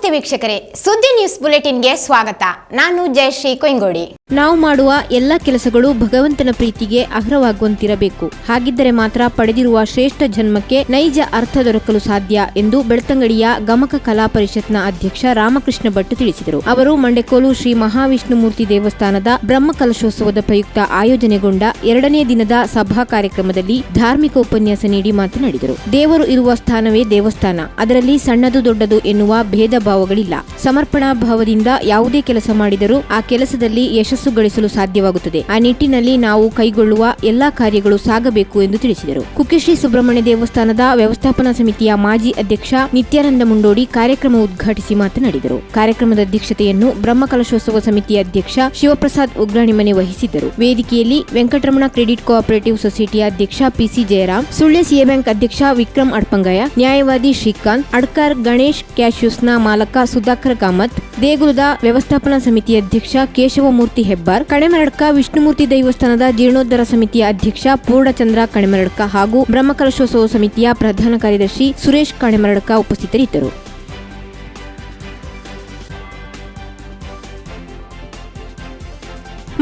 ನಮಸ್ತೆ ವೀಕ್ಷಕರೇ, ಸುದ್ದಿ ನ್ಯೂಸ್ ಬುಲೆಟಿನ್ಗೆ ಸ್ವಾಗತ. ನಾನು ಜಯಶ್ರೀ ಕೊಯ್ಗೋಡಿ. ನಾವು ಮಾಡುವ ಎಲ್ಲ ಕೆಲಸಗಳು ಭಗವಂತನ ಪ್ರೀತಿಗೆ ಅರ್ಹವಾಗುವಂತಿರಬೇಕು. ಹಾಗಿದ್ದರೆ ಮಾತ್ರ ಪಡೆದಿರುವ ಶ್ರೇಷ್ಠ ಜನ್ಮಕ್ಕೆ ನೈಜ ಅರ್ಥ ದೊರಕಲು ಸಾಧ್ಯ ಎಂದು ಬೆಳ್ತಂಗಡಿಯ ಗಮಕ ಕಲಾ ಪರಿಷತ್ನ ಅಧ್ಯಕ್ಷ ರಾಮಕೃಷ್ಣ ಭಟ್ ತಿಳಿಸಿದರು. ಅವರು ಮಂಡೆಕೋಲು ಶ್ರೀ ಮಹಾವಿಷ್ಣುಮೂರ್ತಿ ದೇವಸ್ಥಾನದ ಬ್ರಹ್ಮಕಲಶೋತ್ಸವದ ಪ್ರಯುಕ್ತ ಆಯೋಜನೆಗೊಂಡ 2ನೇ ದಿನದ ಸಭಾ ಕಾರ್ಯಕ್ರಮದಲ್ಲಿ ಧಾರ್ಮಿಕ ಉಪನ್ಯಾಸ ನೀಡಿ ಮಾತನಾಡಿದರು. ದೇವರು ಇರುವ ಸ್ಥಾನವೇ ದೇವಸ್ಥಾನ. ಅದರಲ್ಲಿ ಸಣ್ಣದು ದೊಡ್ಡದು ಎನ್ನುವ ಭೇದ ಭಾವಗಳಿಲ್ಲ. ಸಮರ್ಪಣಾ ಭಾವದಿಂದ ಯಾವುದೇ ಕೆಲಸ ಮಾಡಿದರೂ ಆ ಕೆಲಸದಲ್ಲಿ ಯಶಸ್ಸು ಗಳಿಸಲು ಸಾಧ್ಯವಾಗುತ್ತದೆ. ಆ ನಿಟ್ಟಿನಲ್ಲಿ ನಾವು ಕೈಗೊಳ್ಳುವ ಎಲ್ಲಾ ಕಾರ್ಯಗಳು ಸಾಗಬೇಕು ಎಂದು ತಿಳಿಸಿದರು. ಕುಕ್ಕೆಶ್ರೀ ಸುಬ್ರಹ್ಮಣ್ಯ ದೇವಸ್ಥಾನದ ವ್ಯವಸ್ಥಾಪನಾ ಸಮಿತಿಯ ಮಾಜಿ ಅಧ್ಯಕ್ಷ ನಿತ್ಯಾನಂದ ಮುಂಡೋಡಿ ಕಾರ್ಯಕ್ರಮ ಉದ್ಘಾಟಿಸಿ ಮಾತನಾಡಿದರು. ಕಾರ್ಯಕ್ರಮದ ಅಧ್ಯಕ್ಷತೆಯನ್ನು ಬ್ರಹ್ಮಕಲಶೋತ್ಸವ ಸಮಿತಿಯ ಅಧ್ಯಕ್ಷ ಶಿವಪ್ರಸಾದ್ ಉಗ್ರಾಣಿಮನೆ ವಹಿಸಿದ್ದರು. ವೇದಿಕೆಯಲ್ಲಿ ವೆಂಕಟರಮಣ ಕ್ರೆಡಿಟ್ ಕೋಆಪರೇಟಿವ್ ಸೊಸೈಟಿಯ ಅಧ್ಯಕ್ಷ P C Jayaram, Sullia C A bank ಅಧ್ಯಕ್ಷ ವಿಕ್ರಮ್ ಅಡ್ಪಂಗಯ, ನ್ಯಾಯವಾದಿ ಶ್ರೀಕಾಂತ್ ಅಡ್ಕಾರ್, ಗಣೇಶ್ ಕ್ಯಾಶ್ಯೂಸ್ನ ಮಾಲಕ ಸುಧಾಕರ್ ಕಾಮತ್, ದೇಗುಲದ ವ್ಯವಸ್ಥಾಪನಾ ಸಮಿತಿ ಅಧ್ಯಕ್ಷ ಕೇಶವಮೂರ್ತಿ ಹೆಬ್ಬಾರ್, ಕಣೆಮರಡ್ಕ ವಿಷ್ಣುಮೂರ್ತಿ ದೇವಸ್ಥಾನದ ಜೀರ್ಣೋದ್ಧಾರ ಸಮಿತಿಯ ಅಧ್ಯಕ್ಷ ಪೂರ್ಣಚಂದ್ರ ಕಣೆಮರಡ್ಕ ಹಾಗೂ ಬ್ರಹ್ಮಕಲಶೋತ್ಸವ ಸಮಿತಿಯ ಪ್ರಧಾನ ಕಾರ್ಯದರ್ಶಿ ಸುರೇಶ್ ಕಣೆಮರಡ್ಕ ಉಪಸ್ಥಿತರಿದ್ದರು.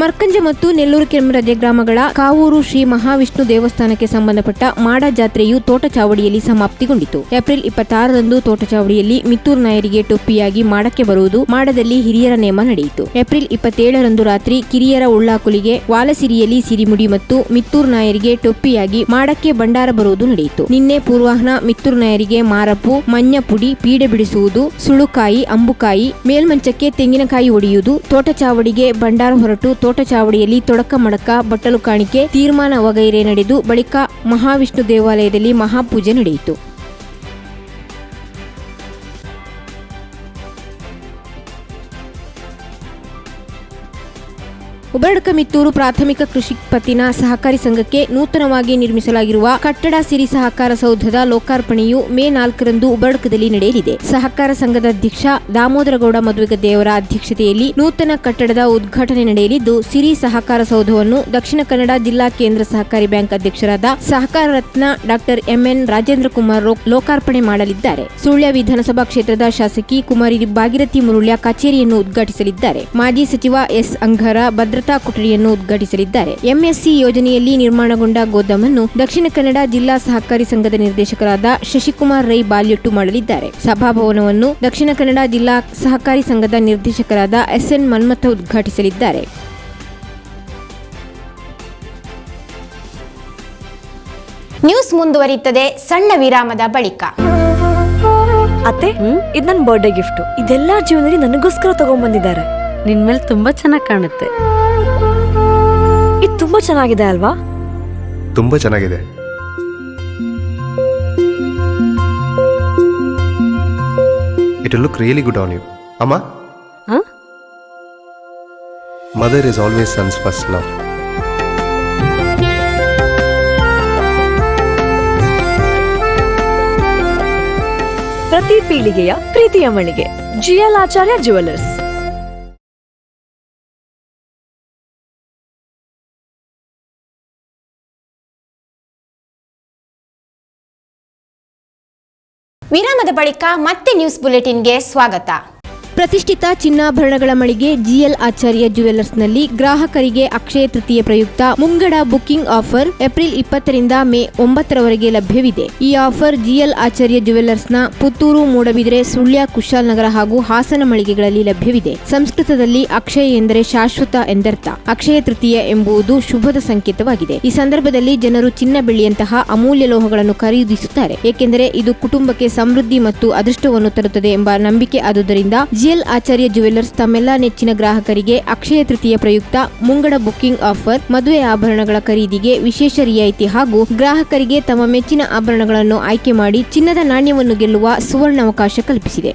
ಮರ್ಕಂಜ ಮತ್ತು ನೆಲ್ಲೂರು ಕೆಮ್ಮರಜೆ ಗ್ರಾಮಗಳ ಕಾವೂರು ಶ್ರೀ ಮಹಾವಿಷ್ಣು ದೇವಸ್ಥಾನಕ್ಕೆ ಸಂಬಂಧಪಟ್ಟ ಮಾಡ ಜಾತ್ರೆಯು ತೋಟಚಾವಡಿಯಲ್ಲಿ ಸಮಾಪ್ತಿಗೊಂಡಿತು. ಏಪ್ರಿಲ್ 26ರಂದು ತೋಟಚಾವಡಿಯಲ್ಲಿ ಮಿತ್ತೂರು ನಾಯರಿಗೆ ಟೊಪ್ಪಿಯಾಗಿ ಮಾಡಕ್ಕೆ ಬರುವುದು, ಮಾಡದಲ್ಲಿ ಹಿರಿಯರ ನೇಮ ನಡೆಯಿತು. ಏಪ್ರಿಲ್ 27ರಂದು ರಾತ್ರಿ ಕಿರಿಯರ ಉಳ್ಳಾಕುಲಿಗೆ ವಾಲಸಿರಿಯಲ್ಲಿ ಸಿರಿಮುಡಿ ಮತ್ತು ಮಿತ್ತೂರು ನಾಯರಿಗೆ ಟೊಪ್ಪಿಯಾಗಿ ಮಾಡಕ್ಕೆ ಭಂಡಾರ ಬರುವುದು ನಡೆಯಿತು. ನಿನ್ನೆ ಪೂರ್ವಾಹ್ನ ಮಿತ್ತೂರು ನಾಯರಿಗೆ ಮಾರಪ್ಪು, ಮഞ്ഞ ಪುಡಿ, ಪೀಡೆ ಬಿಡಿಸುವುದು, ಸುಳುಕಾಯಿ, ಅಂಬುಕಾಯಿ, ಮೇಲ್ಮಂಚಕ್ಕೆ ತೆಂಗಿನಕಾಯಿ ಒಡೆಯುವುದು, ತೋಟಚಾವಡಿಗೆ ಭಂಡಾರ ಹೊರಟು ತೋಟಚಾವಡಿಯಲ್ಲಿ ತೊಡಕ ಮಡಕ ಬಟ್ಟಲು ಕಾಣಿಕೆ ತೀರ್ಮಾನ ವಗೈರೆ ನಡೆದು ಬಳಿಕ ಮಹಾವಿಷ್ಣು ದೇವಾಲಯದಲ್ಲಿ ಮಹಾಪೂಜೆ ನಡೆಯಿತು. ಉಬರಡ್ಕ ಮಿತ್ತೂರು ಪ್ರಾಥಮಿಕ ಕೃಷಿ ಪತ್ತಿನ ಸಹಕಾರಿ ಸಂಘಕ್ಕೆ ನೂತನವಾಗಿ ನಿರ್ಮಿಸಲಾಗಿರುವ ಕಟ್ಟಡ ಸಿರಿ ಸಹಕಾರ ಸೌಧದ ಲೋಕಾರ್ಪಣೆಯು ಮೇ 4ರಂದು ಉಬರಡ್ಕದಲ್ಲಿ ನಡೆಯಲಿದೆ. ಸಹಕಾರ ಸಂಘದ ಅಧ್ಯಕ್ಷ ದಾಮೋದರಗೌಡ ಮದುವೆಗದ್ದೆಯವರ ಅಧ್ಯಕ್ಷತೆಯಲ್ಲಿ ನೂತನ ಕಟ್ಟಡದ ಉದ್ಘಾಟನೆ ನಡೆಯಲಿದ್ದು, ಸಿರಿ ಸಹಕಾರ ಸೌಧವನ್ನು ದಕ್ಷಿಣ ಕನ್ನಡ ಜಿಲ್ಲಾ ಕೇಂದ್ರ ಸಹಕಾರಿ ಬ್ಯಾಂಕ್ ಅಧ್ಯಕ್ಷರಾದ ಸಹಕಾರ ರತ್ನ ಡಾ ಎಂಎನ್ ರಾಜೇಂದ್ರ ಕುಮಾರ್ ಲೋಕಾರ್ಪಣೆ ಮಾಡಲಿದ್ದಾರೆ. ಸುಳ್ಯ ವಿಧಾನಸಭಾ ಕ್ಷೇತ್ರದ ಶಾಸಕಿ ಕುಮಾರಿ ಭಾಗಿರಥಿ ಮುರುಳ್ಯ ಕಚೇರಿಯನ್ನು ಉದ್ಘಾಟಿಸಲಿದ್ದಾರೆ. ಮಾಜಿ ಸಚಿವ ಎಸ್ ಅಂಗಾರ ಭದ್ರತಾ ಕೊಠಡಿಯನ್ನು ಉದ್ಘಾಟಿಸಲಿದ್ದಾರೆ. ಎಂಎಸ್ಸಿ ಯೋಜನೆಯಲ್ಲಿ ನಿರ್ಮಾಣಗೊಂಡ ಗೋದಾಮನ್ನು ದಕ್ಷಿಣ ಕನ್ನಡ ಜಿಲ್ಲಾ ಸಹಕಾರಿ ಸಂಘದ ನಿರ್ದೇಶಕರಾದ ಶಶಿಕುಮಾರ್ ರೈ ಬಾಲ್ಯೊಟ್ಟು ಮಾಡಲಿದ್ದಾರೆ. ಸಭಾಭವನವನ್ನು ದಕ್ಷಿಣ ಕನ್ನಡ ಜಿಲ್ಲಾ ಸಹಕಾರಿ ಸಂಘದ ನಿರ್ದೇಶಕರಾದ ಎಸ್ಎನ್ ಮನ್ಮಥ ಉದ್ಘಾಟಿಸಲಿದ್ದಾರೆ. ನ್ಯೂಸ್ ಮುಂದುವರಿಯುತ್ತದೆ ಸಣ್ಣ ವಿರಾಮದ ಬಳಿಕ. ಅತ್ತೆ, ಇದು ನನ್ನ ಬರ್ಡೇ ಗಿಫ್ಟ್. ಇದೆಲ್ಲ ಜೀವನದಲ್ಲಿ ನನಗೋಸ್ಕರ ತಗೊಂಡ್ಬಂದಿದ್ದಾರೆ. ನಿನ್ ಮೇಲೆ ತುಂಬಾ ಚೆನ್ನಾಗಿ ಕಾಣುತ್ತೆ. ಇದು ತುಂಬಾ ಚೆನ್ನಾಗಿದೆ ಅಲ್ವಾ? ತುಂಬಾ ಚೆನ್ನಾಗಿದೆ. It will look really good on you. Amma? Huh? Mother is always son's first love. ಪ್ರತಿ ಪೀಳಿಗೆಯ ಪ್ರೀತಿಯ ಮಳಿಗೆ ಜಿಎಲ್ ಆಚಾರ್ಯ ಜ್ಯುವೆಲರ್ಸ್. ವಿರಾಮದ ಬಳಿಕ ಮತ್ತೆ ನ್ಯೂಸ್ ಬುಲೆಟಿನ್ಗೆ ಸ್ವಾಗತ. ಪ್ರತಿಷ್ಠಿತ ಚಿನ್ನಾಭರಣಗಳ ಮಳಿಗೆ ಜಿಎಲ್ ಆಚಾರ್ಯ ಜ್ಯುವೆಲರ್ಸ್ನಲ್ಲಿ ಗ್ರಾಹಕರಿಗೆ ಅಕ್ಷಯ ತೃತೀಯ ಪ್ರಯುಕ್ತ ಮುಂಗಡ ಬುಕಿಂಗ್ ಆಫರ್ ಏಪ್ರಿಲ್ 20ರಿಂದ ಮೇ 9ರವರೆಗೆ ಲಭ್ಯವಿದೆ. ಈ ಆಫರ್ ಜಿಎಲ್ ಆಚಾರ್ಯ ಜ್ಯುವೆಲರ್ಸ್ನ ಪುತ್ತೂರು, ಮೂಡಬಿದರೆ, ಸುಳ್ಯ, ಕುಶಾಲನಗರ ಹಾಗೂ ಹಾಸನ ಮಳಿಗೆಗಳಲ್ಲಿ ಲಭ್ಯವಿದೆ. ಸಂಸ್ಕೃತದಲ್ಲಿ ಅಕ್ಷಯ ಎಂದರೆ ಶಾಶ್ವತ ಎಂದರ್ಥ. ಅಕ್ಷಯ ತೃತೀಯ ಎಂಬುದು ಶುಭದ ಸಂಕೇತವಾಗಿದೆ. ಈ ಸಂದರ್ಭದಲ್ಲಿ ಜನರು ಚಿನ್ನ, ಬೆಳ್ಳಿಯಂತಹ ಅಮೂಲ್ಯ ಲೋಹಗಳನ್ನು ಖರೀದಿಸುತ್ತಾರೆ, ಏಕೆಂದರೆ ಇದು ಕುಟುಂಬಕ್ಕೆ ಸಮೃದ್ಧಿ ಮತ್ತು ಅದೃಷ್ಟವನ್ನು ತರುತ್ತದೆ ಎಂಬ ನಂಬಿಕೆ. ಆದುದರಿಂದ ಜಿಎಲ್ ಆಚಾರ್ಯ ಜ್ಯುವೆಲರ್ಸ್ ತಮ್ಮೆಲ್ಲ ನೆಚ್ಚಿನ ಗ್ರಾಹಕರಿಗೆ ಅಕ್ಷಯ ತೃತೀಯ ಪ್ರಯುಕ್ತ ಮುಂಗಡ ಬುಕಿಂಗ್ ಆಫರ್, ಮದುವೆ ಆಭರಣಗಳ ಖರೀದಿಗೆ ವಿಶೇಷ ರಿಯಾಯಿತಿ ಹಾಗೂ ಗ್ರಾಹಕರಿಗೆ ತಮ್ಮ ಮೆಚ್ಚಿನ ಆಭರಣಗಳನ್ನು ಆಯ್ಕೆ ಮಾಡಿ ಚಿನ್ನದ ನಾಣ್ಯವನ್ನು ಗೆಲ್ಲುವ ಸುವರ್ಣಾವಕಾಶ ಕಲ್ಪಿಸಿದೆ.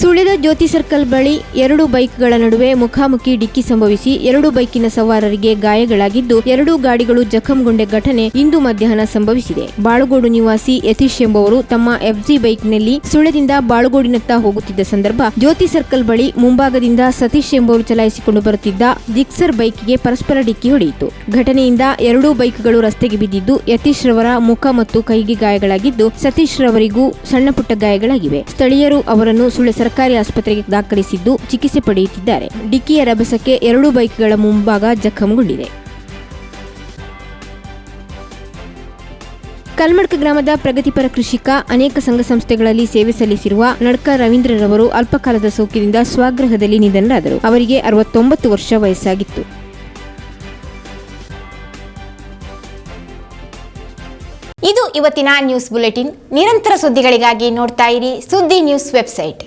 ಸುಳ್ಯದ ಜ್ಯೋತಿ ಸರ್ಕಲ್ ಬಳಿ 2 ಬೈಕ್ಗಳ ನಡುವೆ ಮುಖಾಮುಖಿ ಡಿಕ್ಕಿ ಸಂಭವಿಸಿ 2 ಬೈಕಿನ ಸವಾರರಿಗೆ ಗಾಯಗಳಾಗಿದ್ದು 2 ಗಾಡಿಗಳು ಜಖಂಗೊಂಡ ಘಟನೆ ಇಂದು ಮಧ್ಯಾಹ್ನ ಸಂಭವಿಸಿದೆ. ಬಾಳುಗೋಡು ನಿವಾಸಿ ಯತೀಶ್ ಎಂಬುವರು ತಮ್ಮ ಎಫ್ಜಿ ಬೈಕ್ನಲ್ಲಿ ಸುಳ್ಯದಿಂದ ಬಾಳುಗೋಡಿನತ್ತ ಹೋಗುತ್ತಿದ್ದ ಸಂದರ್ಭ ಜ್ಯೋತಿ ಸರ್ಕಲ್ ಬಳಿ ಮುಂಭಾಗದಿಂದ ಸತೀಶ್ ಎಂಬುವರು ಚಲಾಯಿಸಿಕೊಂಡು ಬರುತ್ತಿದ್ದ ಜಿಕ್ಸರ್ ಬೈಕ್ಗೆ ಪರಸ್ಪರ ಡಿಕ್ಕಿ ಹೊಡೆಯಿತು. ಘಟನೆಯಿಂದ 2 ಬೈಕ್ಗಳು ರಸ್ತೆಗೆ ಬಿದ್ದಿದ್ದು ಯತೀಶ್ ರವರ ಮುಖ ಮತ್ತು ಕೈಗೆ ಗಾಯಗಳಾಗಿದ್ದು ಸತೀಶ್ ರವರಿಗೂ ಸಣ್ಣ ಪುಟ್ಟ ಗಾಯಗಳಾಗಿವೆ. ಸ್ಥಳೀಯರು ಅವರನ್ನು ಸುಳ್ಯ ಸರ್ಕಾರಿ ಆಸ್ಪತ್ರೆಗೆ ದಾಖಲಿಸಿದ್ದು ಚಿಕಿತ್ಸೆ ಪಡೆಯುತ್ತಿದ್ದಾರೆ. ಡಿಕ್ಕಿಯ ರಭಸಕ್ಕೆ 2 ಬೈಕ್ಗಳ ಮುಂಭಾಗ ಜಖಂಗೊಂಡಿದೆ. ಕಲ್ಮಡ್ಕ ಗ್ರಾಮದ ಪ್ರಗತಿಪರ ಕೃಷಿಕ, ಅನೇಕ ಸಂಘ ಸಂಸ್ಥೆಗಳಲ್ಲಿ ಸೇವೆ ಸಲ್ಲಿಸಿರುವ ನಡ್ಕ ರವೀಂದ್ರರವರು ಅಲ್ಪಕಾಲದ ಸೋಂಕಿನಿಂದ ಸ್ವಗೃಹದಲ್ಲಿ ನಿಧನರಾದರು. ಅವರಿಗೆ 69 ವರ್ಷ ವಯಸ್ಸಾಗಿತ್ತು. ಇದು ಇವತ್ತಿನ ನ್ಯೂಸ್ ಬುಲೆಟಿನ್. ನಿರಂತರ ಸುದ್ದಿಗಳಿಗಾಗಿ ನೋಡ್ತಾ ಇರಿ ಸುದ್ದಿ ನ್ಯೂಸ್ ವೆಬ್ಸೈಟ್.